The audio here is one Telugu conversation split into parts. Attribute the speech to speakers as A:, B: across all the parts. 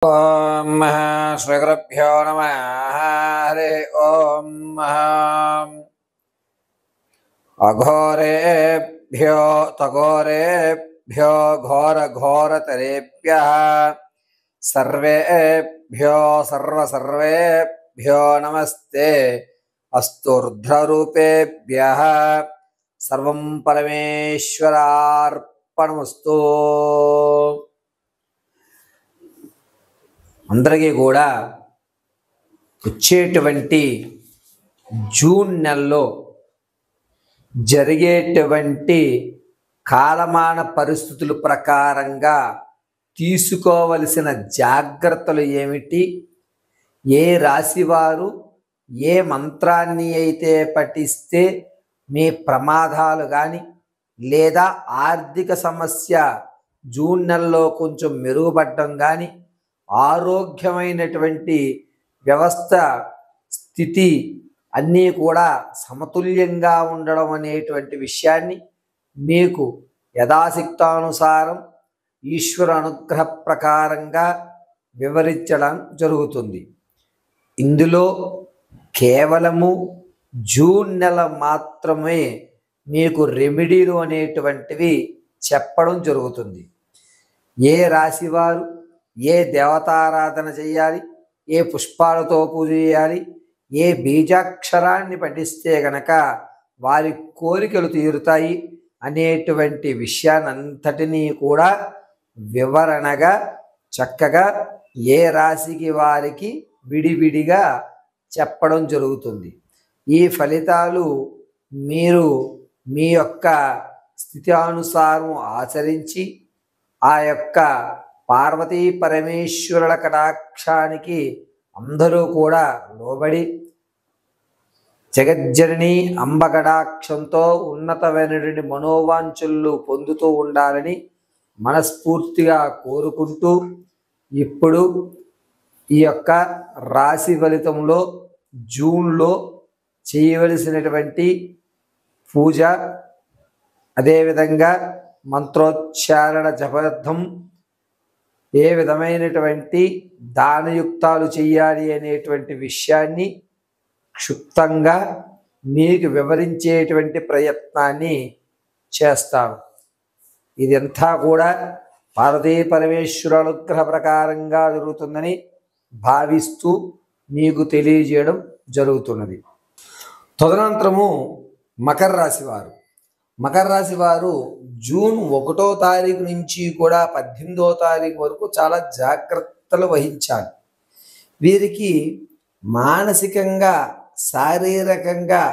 A: ఓం శ్రీగురుభ్యో నమః. హరి ఓం. అఘోరేభ్యో తఘోరేభ్యో ఘోరఘోరతరేభ్యః సర్వేభ్యో సర్వేభ్యో నమస్తే అస్తు. రుద్రరూపేభ్యః సర్వం పరమేశ్వరార్పణమస్తు. అందరికీ కూడా వచ్చేటువంటి జూన్ నెలలో జరిగేటువంటి కాలమాన పరిస్థితుల ప్రకారంగా తీసుకోవలసిన జాగ్రత్తలు ఏమిటి, ఏ రాశివారు ఏ మంత్రాన్ని అయితే పఠిస్తే మీ ప్రమాదాలు కానీ లేదా ఆర్థిక సమస్య జూన్ నెలలో కొంచెం మెరుగుపడడం కానీ, ఆరోగ్యమైనటువంటి వ్యవస్థ స్థితి అన్నీ కూడా సమతుల్యంగా ఉండడం అనేటువంటి విషయాన్ని మీకు యథాశక్తానుసారం ఈశ్వర అనుగ్రహ ప్రకారంగా వివరించడం జరుగుతుంది. ఇందులో కేవలము జూన్ నెల మాత్రమే మీకు రెమెడీలు అనేటువంటివి చెప్పడం జరుగుతుంది. ఏ రాశివారు ఏ దేవతారాధన చేయాలి, ఏ పుష్పాలతో పూజ చేయాలి, ఏ బీజాక్షరాన్ని పఠిస్తే గనక వారి కోరికలు తీరుతాయి అనేటువంటి విషయాన్నంతటినీ కూడా వివరణగా చక్కగా ఏ రాశికి వారికి విడివిడిగా చెప్పడం జరుగుతుంది. ఈ ఫలితాలు మీరు మీ యొక్క స్థితి అనుసారం ఆచరించి ఆ యొక్క పార్వతీ పరమేశ్వరుల కటాక్షానికి అందరూ కూడా లోబడి జగజ్జనని అంబ కటాక్షంతో ఉన్నతమైనటువంటి మనోవాంఛలు పొందుతూ ఉండాలని మనస్ఫూర్తిగా కోరుకుంటూ, ఇప్పుడు ఈ యొక్క రాశి ఫలితంలో జూన్లో చేయవలసినటువంటి పూజ, అదేవిధంగా మంత్రోచ్చారణ జపార్థం ఏ విధమైనటువంటి దానయుక్తాలు చేయాలి అనేటువంటి విషయాన్ని క్షుప్తంగా మీకు వివరించేటువంటి ప్రయత్నాన్ని చేస్తాను. ఇదంతా కూడా పార్వతీ పరమేశ్వర అనుగ్రహ ప్రకారంగా జరుగుతుందని భావిస్తూ మీకు తెలియజేయడం జరుగుతున్నది. తదనంతరము మకర రాశి వారు. మకర రాశి వారు జూన్ 1వ తారీఖు నుంచి కూడా 18వ తారీఖు వరకు చాలా జాగ్రత్తలు వహించాలి. వీరికి మానసికంగా శారీరకంగా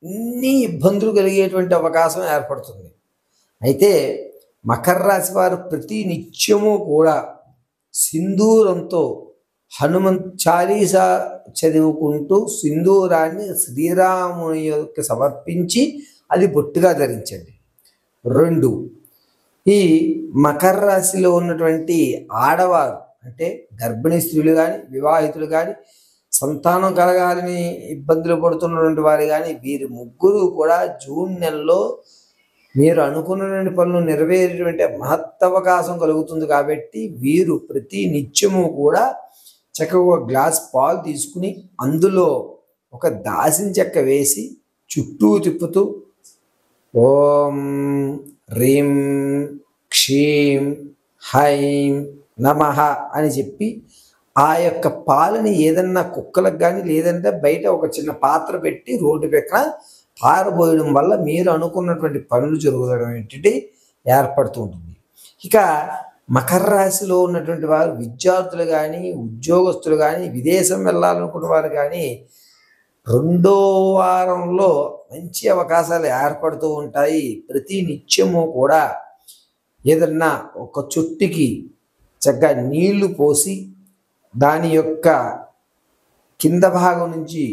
A: అన్ని ఇబ్బందులు కలిగేటువంటి అవకాశం ఏర్పడుతుంది. అయితే మకర రాశి వారు ప్రతి నిత్యము కూడా సింధూరంతో హనుమంత్ చాలీసా చదువుకుంటూ సింధూరాన్ని శ్రీరాముని యొక్క సమర్పించి అది బొట్టుగా ధరించండి. 2, ఈ మకర రాశిలో ఉన్నటువంటి ఆడవారు అంటే గర్భిణీ స్త్రీలు కానీ వివాహితులు కానీ సంతానం కలగాలని ఇబ్బందులు పడుతున్నటువంటి వారు కానీ వీరి ముగ్గురు కూడా జూన్ నెలలో మీరు అనుకున్నటువంటి పనులు నెరవేరేటువంటి మహత్తవకాశం కలుగుతుంది. కాబట్టి వీరు ప్రతి నిత్యము కూడా చక్కగా ఒక గ్లాస్ పాలు తీసుకుని అందులో ఒక దాసిన చెక్క వేసి చుట్టూ తిప్పుతూ ఓం హ్రీం క్షీం హైం నమః అని చెప్పి ఆ యొక్క పాలని ఏదన్నా కుక్కలకు కానీ లేదంటే బయట ఒక చిన్న పాత్ర పెట్టి రోడ్డు పక్కన పారబోయడం వల్ల మీరు అనుకున్నటువంటి పనులు జరగడం ఏంటంటే ఏర్పడుతూ ఉంటుంది. ఇక మకర రాశిలో ఉన్నటువంటి వారు విద్యార్థులు కానీ ఉద్యోగస్తులు కానీ విదేశం వెళ్ళాలనుకున్న వారు కానీ 2వ వారంలో మంచి అవకాశాలు ఏర్పడుతూ ఉంటాయి. ప్రతి నిత్యము కూడా ఏదన్నా ఒక చుట్టుకి చక్కగా నీళ్లు పోసి దాని యొక్క కింద భాగం నుంచి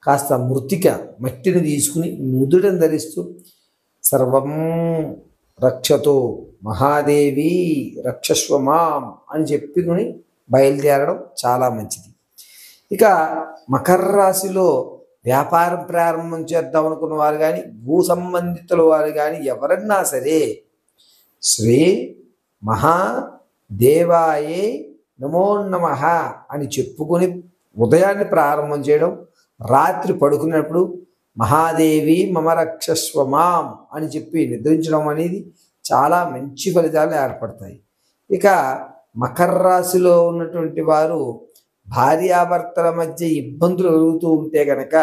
A: కాస్త మృతిక మట్టిని తీసుకుని నుదుటను ధరిస్తూ సర్వం రక్షతో మహాదేవి రక్షస్వమాం అని చెప్పుకుని బయలుదేరడం చాలా మంచిది. ఇక మకర రాశిలో వ్యాపారం ప్రారంభం చేద్దాం అనుకున్న వారు కానీ భూ సంబంధితుల వారు కానీ ఎవరన్నా సరే శ్రీ మహాదేవాయే నమో నమః అని చెప్పుకొని ఉదయాన్ని ప్రారంభం చేయడం, రాత్రి పడుకున్నప్పుడు మహాదేవి మమ రక్షస్వ మాం అని చెప్పి నిద్రించడం అనేది చాలా మంచి ఫలితాలు ఏర్పడతాయి. ఇక మకర రాశిలో ఉన్నటువంటి వారు భార్యాభర్తల మధ్య ఇబ్బందులు కలుగుతూ ఉంటే గనక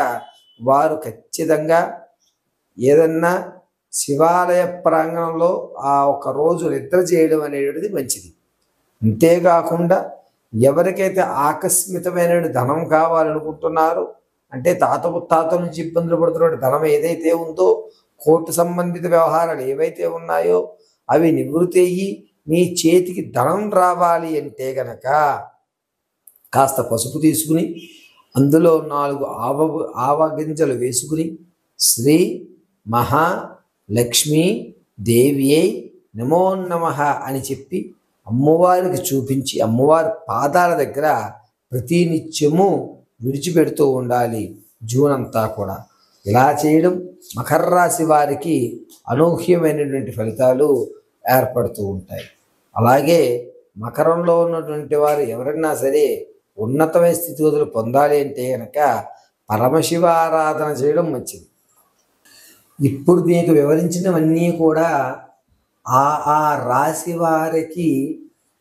A: వారు ఖచ్చితంగా ఏదన్నా శివాలయ ప్రాంగణంలో ఆ ఒక రోజు నిద్ర చేయడం అనేటువంటిది మంచిది. అంతేకాకుండా ఎవరికైతే ఆకస్మికమైన ధనం కావాలనుకుంటున్నారో, అంటే తాత ముత్తాతల నుంచి ఇబ్బందులు పడుతున్న ధనం ఏదైతే ఉందో, కోర్టు సంబంధిత వ్యవహారాలు ఏవైతే ఉన్నాయో అవి నివృత్తి అయ్యి మీ చేతికి ధనం రావాలి అంటే గనక కాస్త పసుపు తీసుకుని అందులో 4 ఆవ గింజలు వేసుకుని శ్రీ మహాలక్ష్మీ దేవ్యై నమో నమః అని చెప్పి అమ్మవారికి చూపించి అమ్మవారి పాదాల దగ్గర ప్రతినిత్యము విడిచిపెడుతూ ఉండాలి జూన్ అంతా కూడా. ఇలా చేయడం మకర రాశి వారికి అనూహ్యమైనటువంటి ఫలితాలు ఏర్పడుతూ ఉంటాయి. అలాగే మకరంలో ఉన్నటువంటి వారు ఎవరైనా సరే ఉన్నతమైన స్థితిగతులు పొందాలి అంటే కనుక పరమశివ ఆరాధన చేయడం మంచిది. ఇప్పుడు మీకు వివరించినవన్నీ కూడా ఆ రాశి వారికి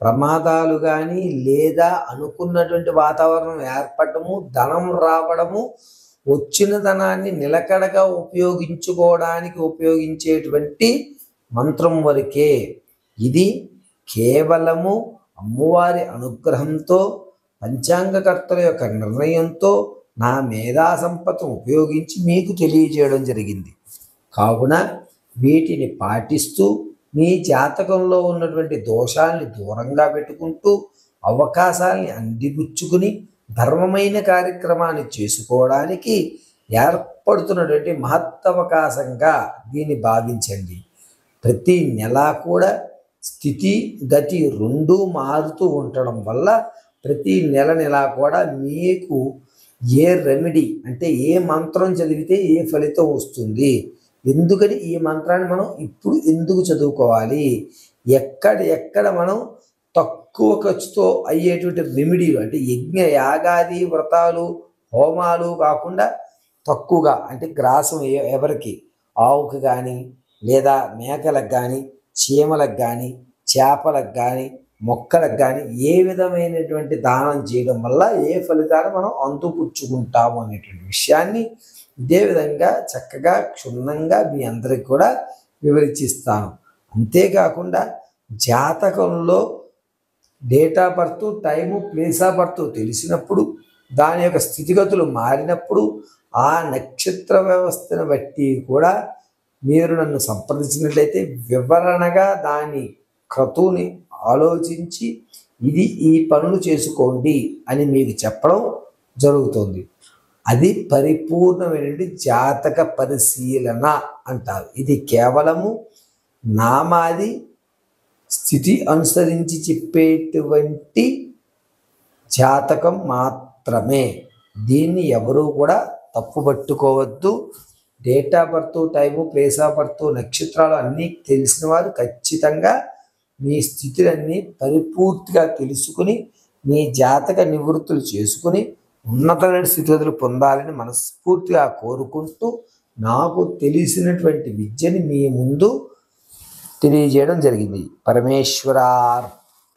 A: ప్రమాదాలు కానీ లేదా అనుకున్నటువంటి వాతావరణం ఏర్పడము, ధనం రావడము, వచ్చిన ధనాన్ని నిలకడగా ఉపయోగించుకోవడానికి ఉపయోగించేటువంటి మంత్రం వరకే. ఇది కేవలము అమ్మవారి అనుగ్రహంతో పంచాంగకర్తల యొక్క నిర్ణయంతో నా మేధా సంపత్తిని ఉపయోగించి మీకు తెలియజేయడం జరిగింది. కావున వీటిని పాటిస్తూ మీ జాతకంలో ఉన్నటువంటి దోషాల్ని దూరంగా పెట్టుకుంటూ అవకాశాల్ని అందిపుచ్చుకుని ధర్మమైన కార్యక్రమాన్ని చేసుకోవడానికి ఏర్పడుతున్నటువంటి మహత్తవకాశంగా దీన్ని భావించండి. ప్రతి నెల కూడా స్థితి గతి 2 మారుతూ ఉండడం వల్ల ప్రతి నెల కూడా మీకు ఏ రెమెడీ అంటే ఏ మంత్రం చదివితే ఏ ఫలితం వస్తుంది, ఎందుకని ఈ మంత్రాన్ని మనం ఇప్పుడు ఎందుకు చదువుకోవాలి, ఎక్కడ మనం తక్కువ ఖర్చుతో అయ్యేటువంటి రెమెడీలు అంటే యజ్ఞ యాగాది వ్రతాలు హోమాలు కాకుండా తక్కువగా అంటే గ్రాసం ఎవరికి ఆవుకి కానీ లేదా మేకలకు కానీ చీమలకు కానీ చేపలకు కానీ మొక్కలకు కానీ ఏ విధమైనటువంటి దానం చేయడం వల్ల ఏ ఫలితాలు మనం అంతుపుచ్చుకుంటాము అనేటువంటి విషయాన్ని ఇదే విధంగా చక్కగా క్షుణ్ణంగా మీ అందరికి కూడా వివరించిస్తాను. అంతేకాకుండా జాతకంలో date of birth, time, place of birth తెలిసినప్పుడు దాని యొక్క స్థితిగతులు మారినప్పుడు ఆ నక్షత్ర వ్యవస్థను బట్టి కూడా మీరు నన్ను సంప్రదించినట్లయితే వివరణగా దాని క్రతువుని ఆలోచించి ఇది ఈ పనులు చేసుకోండి అని మీకు చెప్పడం జరుగుతుంది. అది పరిపూర్ణమైనటువంటి జాతక పరిశీలన అంటారు. ఇది కేవలము నామాది స్థితి అనుసరించి చెప్పేటువంటి జాతకం మాత్రమే. దీన్ని ఎవరూ కూడా తప్పుపట్టుకోవద్దు. Date of birth, time, place of birth, నక్షత్రాలు అన్నీ తెలిసిన వారు ఖచ్చితంగా మీ స్థితులన్నీ పరిపూర్తిగా తెలుసుకుని మీ జాతక నివృత్తులు చేసుకుని ఉన్నతమైన స్థితిగతులు పొందాలని మనస్ఫూర్తిగా కోరుకుంటూ నాకు తెలిసినటువంటి విద్యని మీ ముందు తెలియజేయడం జరిగింది. పరమేశ్వరార్పణమస్తు.